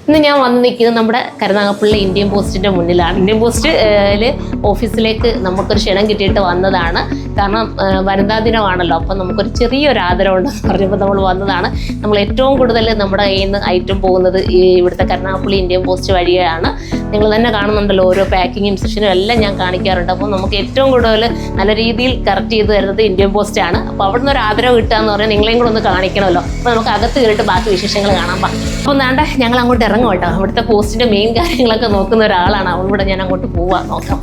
ഇന്ന് ഞാൻ വന്ന് നിൽക്കുന്നത് നമ്മുടെ കരുനാഗപ്പള്ളി ഇന്ത്യൻ പോസ്റ്റിൻ്റെ മുന്നിലാണ്. ഇന്ത്യൻ പോസ്റ്റിൽ ഓഫീസിലേക്ക് നമുക്കൊരു ക്ഷണം കിട്ടിയിട്ട് വന്നതാണ്. കാരണം വനിതാ ദിനമാണല്ലോ, അപ്പം നമുക്കൊരു ചെറിയൊരു ആദരവുണ്ടെന്ന് പറഞ്ഞപ്പോൾ നമ്മൾ വന്നതാണ്. നമ്മൾ ഏറ്റവും കൂടുതൽ നമ്മുടെ കയ്യിൽ നിന്ന് ഐറ്റം പോകുന്നത് ഈ ഇവിടുത്തെ കരുനാഗപ്പള്ളി ഇന്ത്യൻ പോസ്റ്റ് വഴിയാണ്. നിങ്ങൾ തന്നെ കാണുന്നുണ്ടല്ലോ, ഓരോ പാക്കിംഗ് ഇൻസ്ട്രക്ഷനും എല്ലാം ഞാൻ കാണിക്കാറുണ്ട്. അപ്പോൾ നമുക്ക് ഏറ്റവും കൂടുതൽ നല്ല രീതിയിൽ കറക്റ്റ് ചെയ്ത് തരുന്നത് ഇന്ത്യൻ പോസ്റ്റാണ്. അപ്പോൾ അവിടുന്ന് ഒരു ആദരവ് കിട്ടുക എന്ന് പറഞ്ഞാൽ നിങ്ങളെയും കൂടെ ഒന്ന് കാണിക്കണമല്ലോ. അപ്പോൾ നമുക്ക് അകത്ത് കയറിയിട്ട് ബാക്കി വിശേഷങ്ങൾ കാണാം. അപ്പോൾ എന്താണ്ട് ഞങ്ങൾ അങ്ങോട്ട് ഇറങ്ങും കേട്ടോ. അവിടുത്തെ പോസ്റ്റിൻ്റെ മെയിൻ കാര്യങ്ങളൊക്കെ നോക്കുന്ന ഒരാളാണ്. അവളൂടെ ഞാൻ അങ്ങോട്ട് പോവാം, നോക്കാം.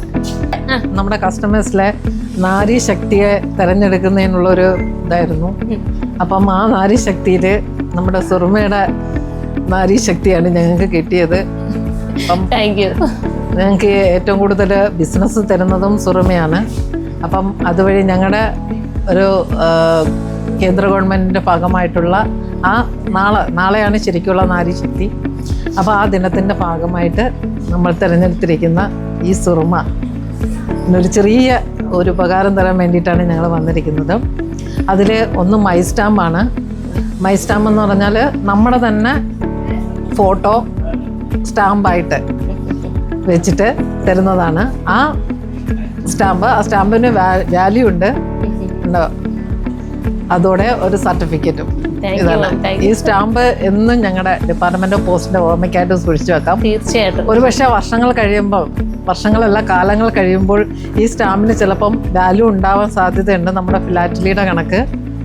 നമ്മുടെ കസ്റ്റമേഴ്സിലെ നാരി ശക്തിയെ തിരഞ്ഞെടുക്കുന്നതിനുള്ളൊരു ഇതായിരുന്നു. അപ്പം ആ നാരി ശക്തിയിൽ നമ്മുടെ സുറുമയുടെ നാരി ശക്തിയാണ് ഞങ്ങൾക്ക് കിട്ടിയത്. അപ്പം താങ്ക് യു. ഞങ്ങൾക്ക് ഏറ്റവും കൂടുതൽ ബിസിനസ് തരുന്നതും സുറുമയാണ്. അപ്പം അതുവഴി ഞങ്ങളുടെ ഒരു കേന്ദ്ര ഗവൺമെൻറ്റിൻ്റെ ഭാഗമായിട്ടുള്ള ആ നാളെയാണ് ശരിക്കുള്ള നാരീശക്തി. അപ്പോൾ ആ ദിനത്തിൻ്റെ ഭാഗമായിട്ട് നമ്മൾ തിരഞ്ഞെടുത്തിരിക്കുന്ന ഈ സുറുമ ഒരു ചെറിയ ഒരു ഉപകാരം തരാൻ വേണ്ടിയിട്ടാണ് ഞങ്ങൾ വന്നിരിക്കുന്നത്. അതിൽ ഒന്ന് മൈ സ്റ്റാമ്പാണ്. മൈ സ്റ്റാമ്പ് എന്ന് പറഞ്ഞാൽ നമ്മുടെ തന്നെ ഫോട്ടോ സ്റ്റാമ്പായിട്ട് വെച്ചിട്ട് തരുന്നതാണ്. ആ സ്റ്റാമ്പിന് വാല്യൂ ഉണ്ട്. അതോടെ ഒരു സർട്ടിഫിക്കറ്റും ഇതാണ്. ഈ സ്റ്റാമ്പ് എന്നും ഞങ്ങളുടെ ഡിപ്പാർട്ട്മെന്റ് ഓഫ് പോസ്റ്റിന്റെ ഓർമ്മയ്ക്കായിട്ട് സൂക്ഷിച്ചു വെക്കാം. തീർച്ചയായിട്ടും. ഒരുപക്ഷെ വർഷങ്ങളല്ല കാലങ്ങൾ കഴിയുമ്പോൾ ഈ സ്റ്റാമ്പിന് ചിലപ്പം വാല്യൂ ഉണ്ടാവാൻ സാധ്യതയുണ്ട്, നമ്മുടെ ഫിലാറ്റലിയുടെ കണക്ക്.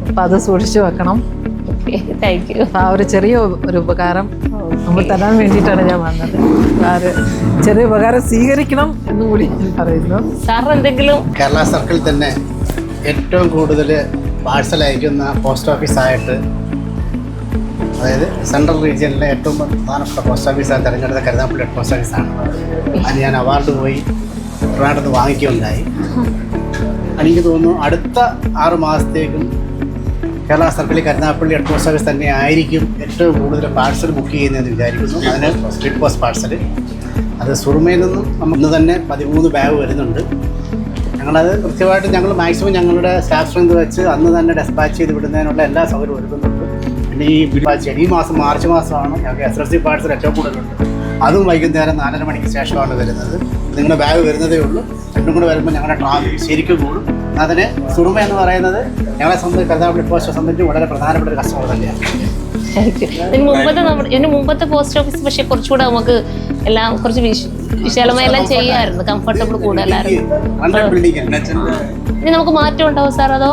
അപ്പം അത് സൂക്ഷിച്ചു വെക്കണം. Thank you. ആ ഒരു ചെറിയ ഒരു ഉപകാരം നമ്മൾ തരാൻ വേണ്ടിയിട്ടാണ് ഞാൻ വന്നത്. ചെറിയ ഉപകാരം സ്വീകരിക്കണം എന്നും കൂടി ഞാൻ പറയുന്നു. സാർ എന്തെങ്കിലും കേരള സർക്കിളിൽ തന്നെ ഏറ്റവും കൂടുതൽ പാഴ്സൽ അയക്കുന്ന പോസ്റ്റ് ഓഫീസായിട്ട്, അതായത് സെൻട്രൽ റീജിയനിലെ ഏറ്റവും പ്രധാനപ്പെട്ട പോസ്റ്റ് ഓഫീസായി തിരഞ്ഞെടുത്ത കരുനാഗപ്പള്ളി ഹെഡ് പോസ്റ്റ് ഓഫീസാണ്. അതിന് ഞാൻ അവാർഡ് പോയി ട്രിവാൻഡ്രത്ത് വാങ്ങിക്കുകയുണ്ടായി. എനിക്ക് തോന്നുന്നു അടുത്ത 6 മാസത്തേക്കും കേരള സർക്കിളിൽ കരുനാഗപ്പള്ളി ഹെഡ് പോസ്റ്റ് ഓഫീസ് തന്നെ ആയിരിക്കും ഏറ്റവും കൂടുതൽ പാഴ്സൽ ബുക്ക് ചെയ്യുന്നതെന്ന് വിചാരിക്കുന്നു. അതിന് സ്പീഡ് പോസ്റ്റ് പാഴ്സൽ, അത് സുറുമയിൽ നിന്നും നമുക്ക് തന്നെ 13 ബാഗ് വരുന്നുണ്ട്. ഞങ്ങളത് കൃത്യമായിട്ട് ഞങ്ങൾ മാക്സിമം ഞങ്ങളുടെ സ്റ്റാഫ് സ്ട്രെങ്ത് വെച്ച് അന്ന് തന്നെ ഡെസ്പാച്ച് ചെയ്ത് വിടുന്നതിനുള്ള എല്ലാ സൗകര്യവും ഒരുക്കുന്നുണ്ട്. പിന്നെ ഈ മാസം മാർച്ച് മാസമാണ് ഞങ്ങൾക്ക് SLC പാഴ്സൽ ഏറ്റവും കൂടുതലുണ്ട്. അതും വൈകുന്നേരം 4:30 മണിക്ക് ശേഷമാണ് വരുന്നത്. നിങ്ങളുടെ ബാഗ് വരുന്നതേ ഉള്ളൂ. രണ്ടും കൂടെ വരുമ്പോൾ ഞങ്ങളുടെ ട്രാഫിക് ശരിക്കും കൂടും. അതിന് സുറുമ എന്ന് പറയുന്നത് ഞങ്ങളെ സംബന്ധിച്ച് കരുനാഗപ്പള്ളി പോസ്റ്റ് സംബന്ധിച്ച് വളരെ പ്രധാനപ്പെട്ട ഒരു കസ്റ്റമർ തന്നെയാണ്. ഇതിന് മുമ്പത്തെ പോസ്റ്റ് ഓഫീസ് പക്ഷേ കുറച്ചുകൂടെ നമുക്ക് എല്ലാം കുറച്ച് വിശാലമായി എല്ലാം ചെയ്യാമായിരുന്നു, കംഫർട്ടബിൾ കൂടുതലായിരുന്നു. ഇനി നമുക്ക് മാറ്റം ഉണ്ടാവും സാർ? അതോ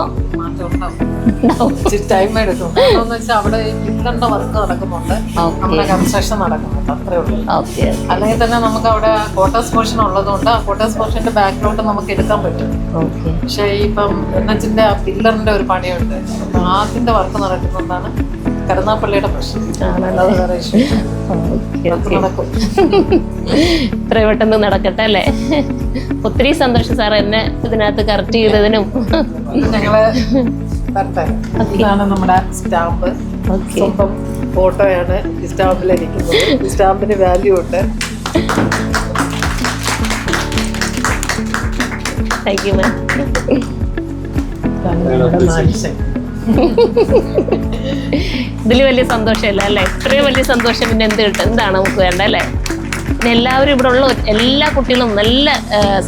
ടൈം എടുക്കും. എന്താണെന്ന് വെച്ചാൽ അവിടെ പില്ലറിന്റെ വർക്ക് നടക്കുന്നുണ്ട്, നമ്മുടെ കൺസ്ട്രക്ഷൻ നടക്കുന്നുണ്ട്, അത്രേ ഉള്ളൂ. അല്ലെങ്കിൽ തന്നെ നമുക്ക് അവിടെ ക്വാർട്ടേഴ്സ് പോർഷൻ ഉള്ളതുകൊണ്ട് ആ ക്വാർട്ടേഴ്സ് പോർഷന്റെ ബാക്കിലോട്ട് നമുക്ക് എടുക്കാൻ പറ്റും. പക്ഷേ ഇപ്പം എൻഎച്ചിന്റെ ആ പില്ലറിന്റെ ഒരു പണിയുണ്ട്, അപ്പം അതിന്റെ വർക്ക് നടക്കുന്നതാണ് കരുനാഗപ്പള്ളിയുടെ പ്രശ്നം. ഇത്ര പെട്ടെന്ന് നടക്കട്ടെ അല്ലേ? ഒത്തിരി സന്തോഷം സാർ എന്നെ ഇതിനകത്ത് കറക്റ്റ് ചെയ്തതിനും. ഞങ്ങള് ഇതാണ് നമ്മുടെ സ്റ്റാമ്പ്. സ്വന്തം ഫോട്ടോയാണ് ഈ സ്റ്റാമ്പിലിരിക്കുന്നത്. ഈ സ്റ്റാമ്പിന് വാല്യൂ ഉണ്ട്. Thank you ma'am. ഇതിൽ വലിയ സന്തോഷമല്ല അല്ലേ? ഇത്രയും വലിയ സന്തോഷം പിന്നെ എന്ത് കിട്ടും? എന്താണ് നമുക്ക് വേണ്ട അല്ലേ? പിന്നെ എല്ലാവരും ഇവിടെ ഉള്ള എല്ലാ കുട്ടികളും നല്ല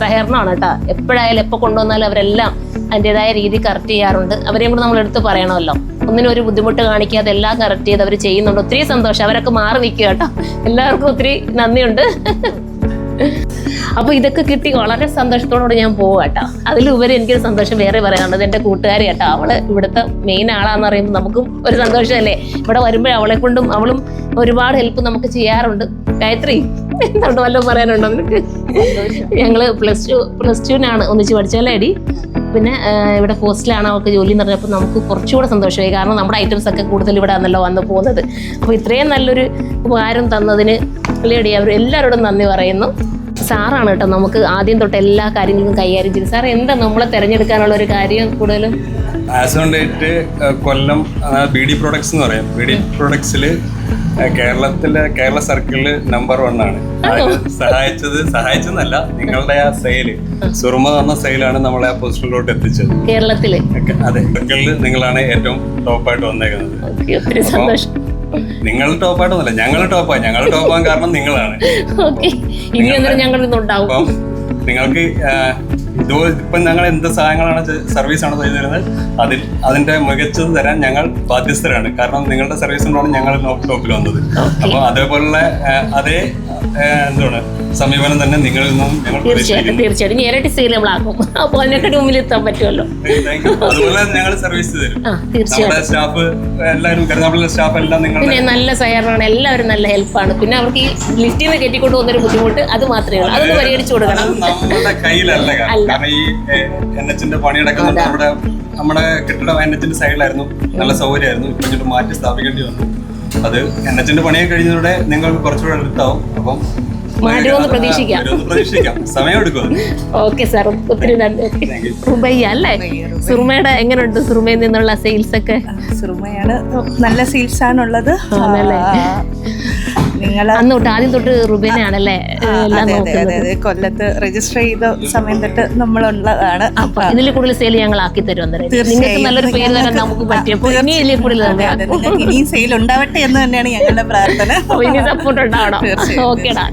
സഹകരണമാണ് കേട്ടോ. എപ്പോഴായാലും എപ്പോൾ കൊണ്ടുവന്നാലും അവരെല്ലാം അതിൻ്റെതായ രീതി കറക്റ്റ് ചെയ്യാറുണ്ട്. അവരെയും കൂടെ നമ്മൾ എടുത്ത് പറയണമല്ലോ. ഒന്നിനും ഒരു ബുദ്ധിമുട്ട് കാണിക്കാതെ എല്ലാം കറക്റ്റ് ചെയ്ത് അവർ ചെയ്യുന്നുണ്ട്. ഒത്തിരി സന്തോഷം. അവരൊക്കെ മാറി നിൽക്കുക കേട്ടോ. എല്ലാവർക്കും ഒത്തിരി നന്ദിയുണ്ട്. അപ്പോൾ ഇതൊക്കെ കിട്ടി വളരെ സന്തോഷത്തോടുകൂടി ഞാൻ പോവാം കേട്ടോ. അതിലുപരി എനിക്കൊരു സന്തോഷം വേറെ പറയാനുള്ളത് എൻ്റെ കൂട്ടുകാരി കേട്ടോ. അവള് ഇവിടുത്തെ മെയിൻ ആളാന്ന് പറയുമ്പോൾ നമുക്കും ഒരു സന്തോഷമല്ലേ? ഇവിടെ വരുമ്പോൾ അവളെ കൊണ്ടും അവളും ഒരുപാട് ഹെൽപ്പ് നമുക്ക് ചെയ്യാറുണ്ട്. ഗായത്രി, എന്തുകൊണ്ട് വല്ലതും പറയാനുണ്ടോ നിനക്ക്? ഞങ്ങള് പ്ലസ് ടുവിനാണ് ഒന്നിച്ച് പഠിച്ചല്ലേ അടി. പിന്നെ ഇവിടെ പോസ്റ്റിലാണ് അവൾക്ക് ജോലി എന്ന് പറഞ്ഞപ്പോൾ നമുക്ക് കുറച്ചുകൂടെ സന്തോഷമായി. കാരണം നമ്മുടെ ഐറ്റംസ് ഒക്കെ കൂടുതൽ ഇവിടെ ആണല്ലോ വന്ന് പോകുന്നത്. അപ്പോൾ ഇത്രയും നല്ലൊരു ഉപകാരം തന്നതിന് ലേഡി അവർ എല്ലാവരോടും നന്ദി പറയുന്നു. സാറാണ് കേട്ടോ നമുക്ക് ആദ്യം തൊട്ട് എല്ലാ കാര്യങ്ങളും കൈകാര്യം ചെയ്തു. സാർ എന്താ നമ്മളെ തിരഞ്ഞെടുക്കാനുള്ള ഒരു കാര്യം കൂടുതലും? As on date Kollam BD products എന്ന് പറയും. BD പ്രൊഡക്ട്സിൽ കേരള സർക്കിളിൽ നമ്പർ 1 ആണ്. സഹായിച്ചെന്നല്ല, നിങ്ങളുടെ ആ സെയില് സുറുമ എന്ന സെയിലാണ് നമ്മളെ ആ പൊസിഷനിലോട്ട് എത്തിച്ചത് കേരളത്തില്. അതെ, സർക്കിളിൽ നിങ്ങളാണ് ഏറ്റവും ടോപ്പായിട്ട് വന്നേക്കുന്നത്. ഒത്തിരി സന്തോഷം. നിങ്ങൾ ടോപ്പായിട്ടൊന്നുമല്ല, ഞങ്ങൾ ടോപ്പാണ്. ഞങ്ങൾ ടോപ്പാൻ കാരണം നിങ്ങളാണ്. ഓക്കെ, ഇനി അന്നേരം ഞങ്ങൾ ഇന്നുണ്ടാവും. അപ്പം നിങ്ങൾക്ക് ഇപ്പം ഞങ്ങൾ എന്ത് സഹായങ്ങളാണ് സർവീസാണ് ചെയ്തു തരുന്നത്, അതിന്റെ മികച്ചത് തരാൻ ഞങ്ങൾ ബാധ്യസ്ഥരാണ്. കാരണം നിങ്ങളുടെ സർവീസ് കൊണ്ടാണ് ഞങ്ങൾ ടോപ്പിൽ വന്നത്. അപ്പോൾ അതേപോലുള്ള അതേ എന്താണ് സമീപനം തന്നെ നിങ്ങളിൽ നിന്നും ഞങ്ങൾ തീർച്ചയായിട്ടും ഇരട്ടി സെയിലബിൾ ആക്കും. അപ്പോൾ അതിനെക്കാട്ടി മുമ്പിൽ എത്താൻ പറ്റുമല്ലോ. അതുപോലെ ഞങ്ങൾ സർവീസ് തരും. തീർച്ചയായിട്ടും നമ്മുടെ സ്റ്റാഫ് എല്ലാവരും, കരുനാഗപ്പള്ളിയിലെ സ്റ്റാഫ് എല്ലാം പിന്നെ നല്ല സഹകരണമാണ്, എല്ലാവരും നല്ല ഹെൽപ്പാണ്. പിന്നെ അവർക്ക് ഈ ലിഫ്റ്റിൽ നിന്ന് കെട്ടിക്കൊണ്ട് പോകുന്നൊരു ബുദ്ധിമുട്ട് അത് മാത്രമേ ഉള്ളൂ. അതൊന്ന് പരിഹരിച്ചു കൊടുക്കണം. നമ്മുടെ കയ്യിലല്ല. കാരണം ഈ NH-ന്റെ പണിയെടുക്കുന്നുണ്ട്. നമ്മുടെ കെട്ടിടം NH-ന്റെ സൈഡിലായിരുന്നു, നല്ല സൗകര്യമായിരുന്നു. ഇപ്പൊ ഇങ്ങോട്ട് മാറ്റി സ്ഥാപിക്കേണ്ടി വന്നു. അത് NH-ന്റെ പണിയൊക്കെ കഴിഞ്ഞതോടെ നിങ്ങൾക്ക് കുറച്ചുകൂടെ അടുത്താവും. അപ്പം മാറ്റമൊന്ന് പ്രതീക്ഷിക്കാം. സമയം എടുക്കും. ഓക്കെ സാർ, ഒത്തിരി നന്ദി. സുബയ്യ അല്ലേ? സുറുമയുടെ എങ്ങനെയുണ്ട്? സുറുമയിൽ നിന്നുള്ള സെയിൽസ് ഒക്കെ? സുറുമയാണ്, നല്ല സെയിൽസ് ആണുള്ളത്. നിങ്ങൾ അന്ന് തൊട്ട് ആദ്യം തൊട്ട് റുബേനയാണല്ലേ എല്ലാം നോക്കുന്നത്? കൊല്ലത്ത് രജിസ്റ്റർ ചെയ്ത സമയം തൊട്ട് നമ്മളുള്ളതാണ്. അപ്പൊ ഇതിൽ കൂടുതൽ സെയിൽ ഞങ്ങൾ ആക്കി തരും. നിങ്ങൾക്ക് നല്ലൊരു പേര് തരാൻ നമുക്ക് പറ്റിയപ്പോൾ ഇനി ഇതിൽ കൂടുതൽ ഇനിയും സെയിൽ ഉണ്ടാവട്ടെ എന്ന് തന്നെയാണ് ഞങ്ങളുടെ പ്രാർത്ഥന. ഇനി സപ്പോർട്ട് ഉണ്ടാവണം. ഓക്കേടാ.